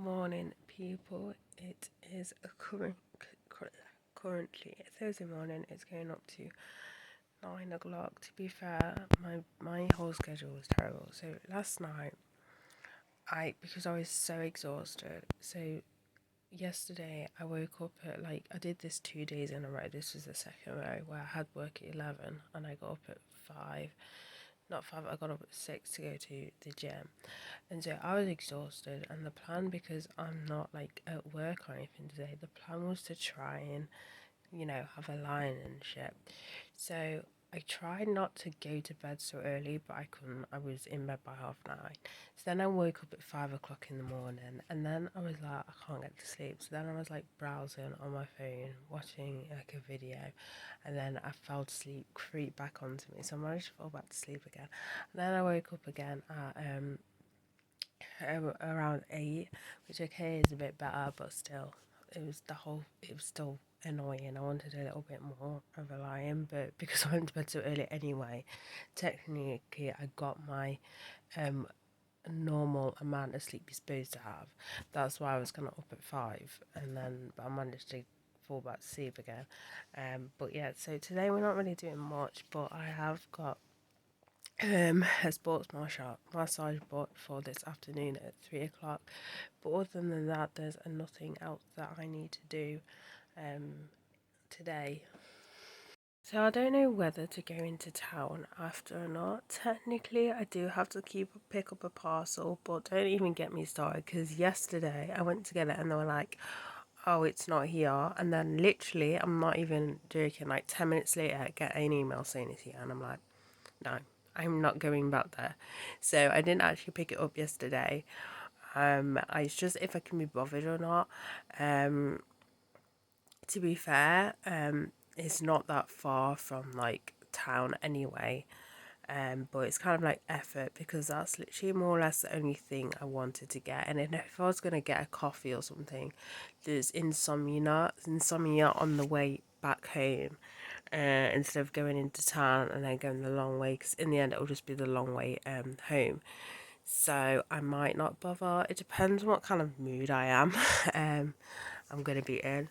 Morning, people. It is currently Thursday morning. It's going up to 9 o'clock. To be fair, my whole schedule was terrible. So last night, because I was so exhausted. So yesterday I woke up at I did this 2 days in a row. This was the second row where I had work at 11 and I got up at 5. Not 5. I got up at 6 to go to the gym. And so I was exhausted, and the plan, because I'm not at work or anything today, the plan was to try and, have a line and shit. So I tried not to go to bed so early, but I couldn't. I was in bed by 9:30. So then I woke up at 5 o'clock in the morning, and then I was like, I can't get to sleep. So then I was browsing on my phone, watching a video, and then I fell asleep, creeped back onto me. So I managed to fall back to sleep again. And then I woke up again at around 8, which okay is a bit better, but still, it was still annoying. I wanted a little bit more of a lie-in, but because I went to bed so early anyway, technically I got my normal amount of sleep you're supposed to have. That's why I was kind of up at 5, and then but I managed to fall back to sleep again. But yeah, so today we're not really doing much, but I have got a sports massage booked for this afternoon at 3 o'clock. But other than that, there's nothing else that I need to do today. So I don't know whether to go into town after or not. Technically, I do have to pick up a parcel, but don't even get me started, because yesterday I went to get it and they were like, "Oh, it's not here," and then literally, I'm not even joking, 10 minutes later I get an email saying it's here, and I'm like, no, I'm not going back there. So I didn't actually pick it up yesterday. It's just if I can be bothered or not. To be fair, it's not that far from town anyway. But it's kind of effort, because that's literally more or less the only thing I wanted to get. And then if I was gonna get a coffee or something, there's insomnia on the way back home, instead of going into town and then going the long way, because in the end it'll just be the long way home. So I might not bother. It depends on what kind of mood I am. I'm gonna be in.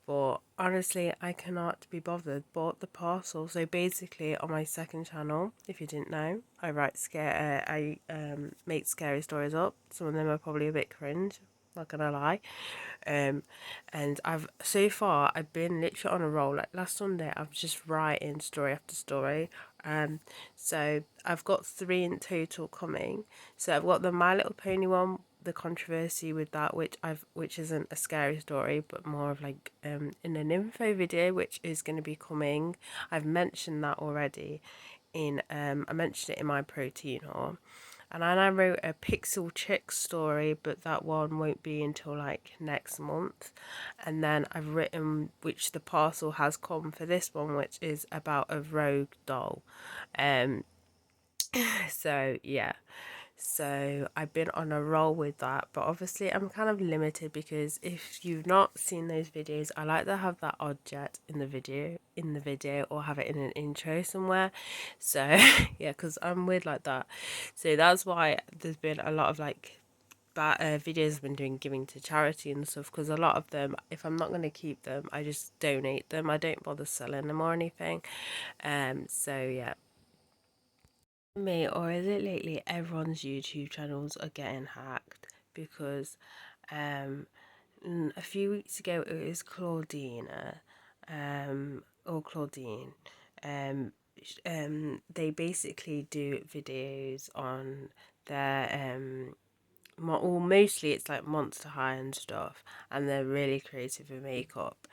But honestly, I cannot be bothered. Bought the parcel. So basically, on my second channel, if you didn't know, I make scary stories up. Some of them are probably a bit cringe, not gonna lie. And I've been literally on a roll. Like last Sunday, I was just writing story after story. So I've got 3 in total coming. So I've got the My Little Pony one, the controversy with that, which isn't a scary story, but more of in an info video, which is going to be coming. I've mentioned that already I mentioned it in my protein haul. And then I wrote a Pixel Chick story, but that one won't be until next month. And then I've written, which the parcel has come for this one, which is about a rogue doll. Um, so yeah. So I've been on a roll with that, but obviously I'm kind of limited, because if you've not seen those videos, I like to have that object in the video, or have it in an intro somewhere. So yeah, because I'm weird like that. So that's why there's been a lot of videos I've been doing giving to charity and stuff, because a lot of them, if I'm not going to keep them, I just donate them. I don't bother selling them or anything. So yeah, me, or is it lately everyone's YouTube channels are getting hacked? Because a few weeks ago it was Claudina, or Claudine. They basically do videos on their or mostly it's Monster High and stuff, and they're really creative in makeup.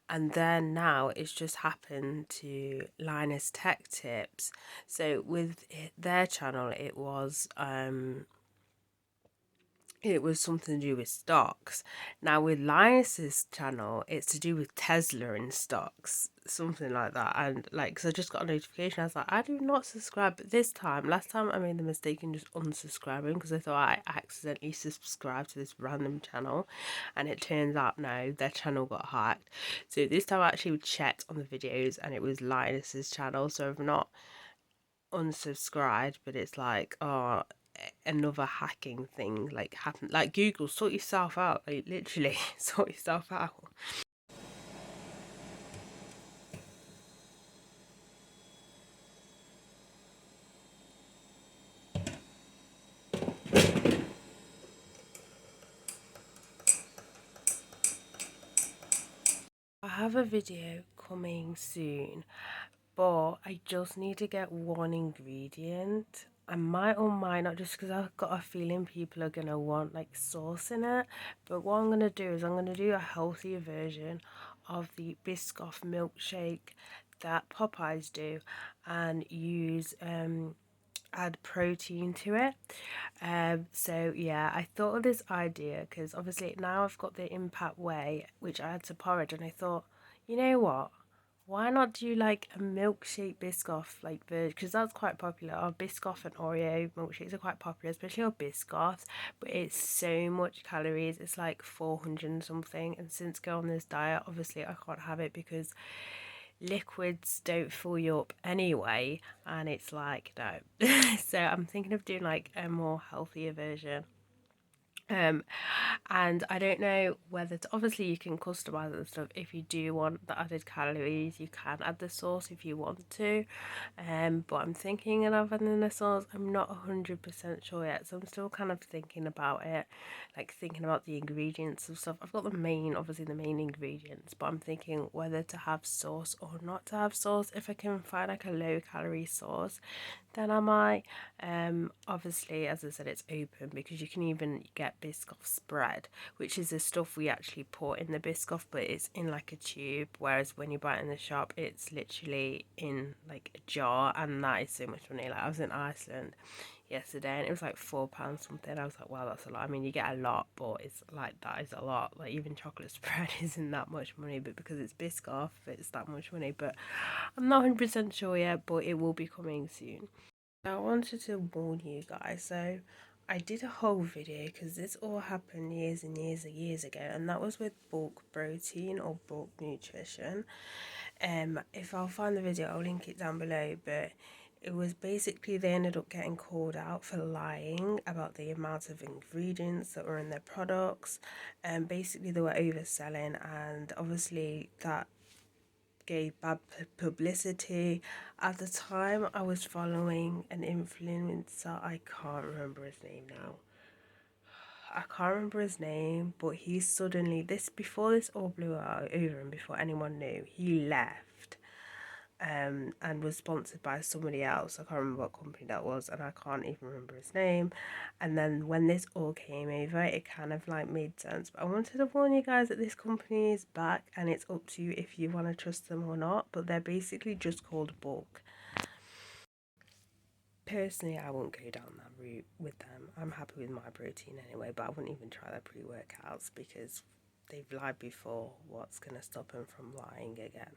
And then now it's just happened to Linus Tech Tips. So with their channel, it was something to do with stocks. Now with Linus's channel, it's to do with Tesla and stocks, something like that. And so I just got a notification. I was like, I do not subscribe. But last time I made the mistake in just unsubscribing, because I thought I accidentally subscribed to this random channel, and it turns out no, their channel got hacked. So this time I actually checked on the videos, and it was Linus's channel. So I've not unsubscribed, but it's another hacking thing like happen. Like Google, sort yourself out. Like literally, sort yourself out. I have a video coming soon, but I just need to get one ingredient. I might or might not, just because I've got a feeling people are going to want like sauce in it. But what I'm going to do is I'm going to do a healthier version of the Biscoff milkshake that Popeyes do, and use add protein to it. So yeah, I thought of this idea because obviously now I've got the Impact Whey, which I add to porridge, and I thought, you know what? Why not do like a milkshake Biscoff like version? Because that's quite popular. Our Biscoff and Oreo milkshakes are quite popular, especially our Biscoffs. But it's so much calories. It's like 400 and something. And since going on this diet, obviously I can't have it because liquids don't fill you up anyway, and it's like no. So I'm thinking of doing like a more healthier version. um and I don't know whether to, obviously you can customize it and stuff. If you do want the added calories, you can add the sauce if you want to, but I'm thinking of adding the sauce. I'm not 100% sure yet, so I'm still kind of thinking about it, like thinking about the ingredients and stuff. I've got the main, obviously the main ingredients, but I'm thinking whether to have sauce or not to have sauce. If I can find like a low calorie sauce, then I might. Obviously, as I said, it's open because you can even get Biscoff spread, which is the stuff we actually put in the Biscoff, but it's in like a tube. Whereas when you buy it in the shop, it's literally in like a jar, and that is so much money. Like I was in Iceland yesterday and it was like £4 something. I was like, wow, that's a lot. I mean, you get a lot, but it's like that is a lot. Like even chocolate spread isn't that much money, but because it's Biscoff, it's that much money. But I'm not 100% sure yet, but it will be coming soon. I wanted to warn you guys. So I did a whole video because this all happened years and years and years ago, and that was with bulk protein or bulk nutrition. If I'll find the video, I'll link it down below. But it was basically they ended up getting called out for lying about the amount of ingredients that were in their products, and basically they were overselling, and obviously that gave bad publicity. At the time, I was following an influencer. I can't remember his name now. I can't remember his name, but he suddenly, this before this all blew out over and before anyone knew, he left, and was sponsored by somebody else. I can't remember what company that was, and I can't even remember his name. And then when this all came over, it kind of like made sense. But I wanted to warn you guys that this company is back, and it's up to you if you want to trust them or not. But they're basically just called bulk. Personally, I won't go down that route with them. I'm happy with my protein anyway, but I wouldn't even try their pre-workouts because they've lied before. What's going to stop them from lying again?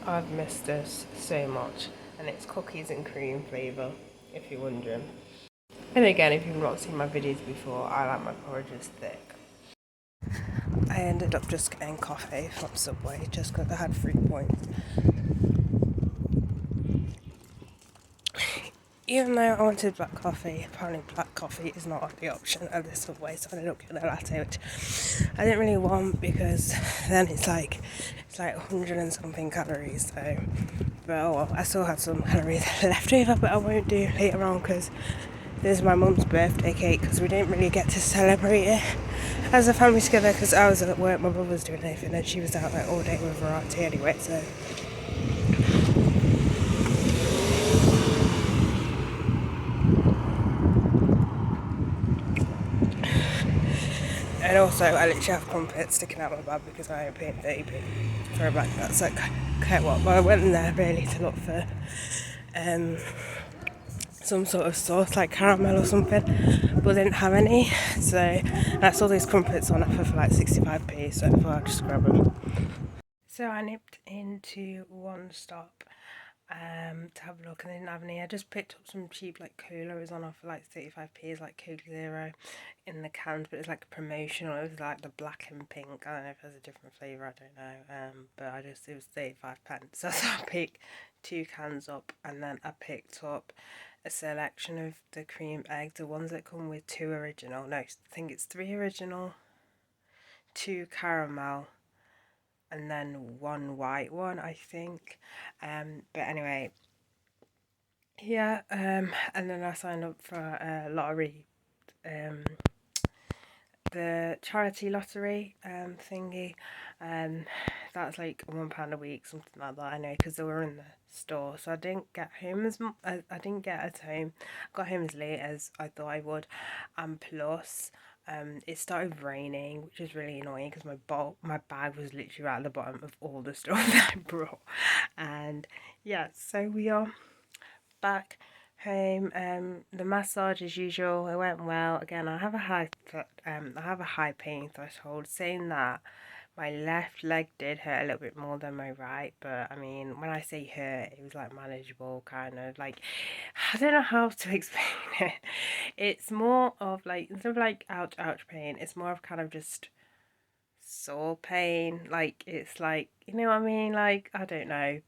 I've missed this so much, and it's cookies and cream flavour, if you're wondering. And again, if you've not seen my videos before, I like my porridges thick. I ended up just getting coffee from Subway just because I had 3 points. Even though I wanted black coffee, apparently black coffee is not the option at the Subway, so I ended up getting a latte, which I didn't really want because then it's like 100 and something calories. So, but oh well, I still have some calories left over, but I won't do later on because this is my mum's birthday cake, because we didn't really get to celebrate it as a family together because I was at work, my brother was doing anything, and she was out like all day with variety anyway, so. And also, I literally have crumpets sticking out my bag because I ain't paying 30p for a bag. That's like, okay, what? Well, I went in there really to look for some sort of sauce like caramel or something, but they didn't have any. So I saw these crumpets on offer for like 65p, so I thought I'd just grab them. So I nipped into One Stop to have a look, and they didn't have any. I just picked up some cheap like cola. It was on offer like 35p. It's like Coke Zero in the cans, but it's like a promotional. It was like the black and pink. I don't know if there's a different flavour, I don't know. But it was 35 pence. So I picked 2 cans up, and then I picked up a selection of the cream eggs, the ones that come with 2 original. No, I think it's 3 original, 2 caramel, and then 1 white one, I think. But anyway, yeah. And then I signed up for a lottery, um, the charity lottery thingy. Um, that's like £1 a week, something like that. I know because they were in the store, so I didn't get home I didn't get at home. I got home as late as I thought I would, and plus. It started raining, which is really annoying because my bag was literally right at the bottom of all the stuff that I brought, and yeah, so we are back home. The massage as usual, it went well. Again, I have a high pain threshold. Saying that, my left leg did hurt a little bit more than my right, but I mean, when I say hurt, it was like manageable, kind of like, I don't know how to explain it. It's more of like, instead of like ouch ouch pain, it's more of kind of just sore pain. Like, it's like, you know what I mean? Like, I don't know.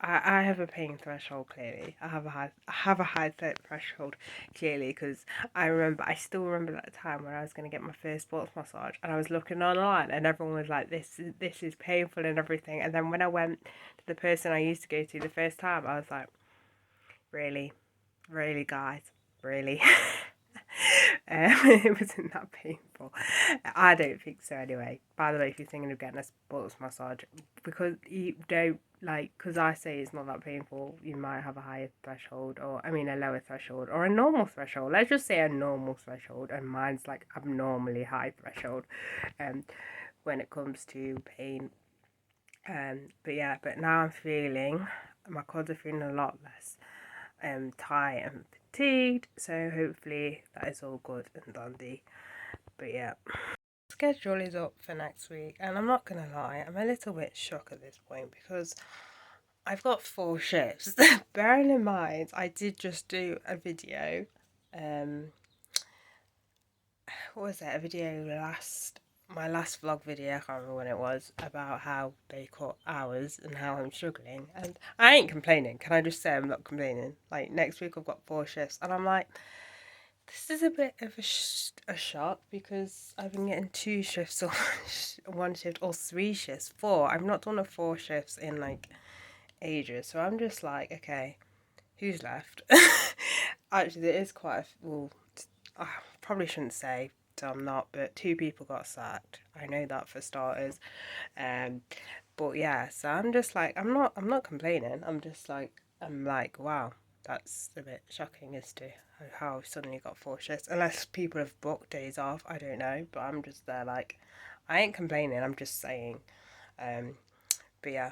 I have a pain threshold, clearly. I have a high threshold, clearly, because I still remember that time when I was going to get my first sports massage, and I was looking online and everyone was like, this is painful and everything. And then when I went to the person I used to go to the first time, I was like, really? Really, guys? Really? It wasn't that painful. I don't think so anyway. By the way, if you're thinking of getting a sports massage, because you don't like, because I say it's not that painful, you might have a higher threshold, or I mean a lower threshold, or a normal threshold. Let's just say a normal threshold, and mine's like abnormally high threshold um, when it comes to pain. But yeah, but now my quads are feeling a lot less tired and fatigued, so hopefully that is all good and dandy. But yeah, schedule is up for next week, and I'm not gonna lie, I'm a little bit shocked at this point because I've got 4 shifts. Bearing in mind, I did just do a video. Um, what was that? A video my last vlog video. I can't remember when it was, about how they cut hours and how I'm struggling. And I ain't complaining. Can I just say I'm not complaining? Like, next week I've got 4 shifts, and I'm like, this is a bit of a shock because I've been getting 2 shifts or 1 shift or 3 shifts. 4. I've not done a 4 shifts in like ages, so I'm just like, okay, who's left? Actually, there is quite a well. I probably shouldn't say, so I'm not, but 2 people got sacked. I know that for starters. Um, but yeah, so I'm just like, I'm not complaining. I'm like, wow, that's a bit shocking as to how I've suddenly got 4 shifts. Unless people have booked days off, I don't know. But I'm just there like, I ain't complaining. I'm just saying. Um, but yeah.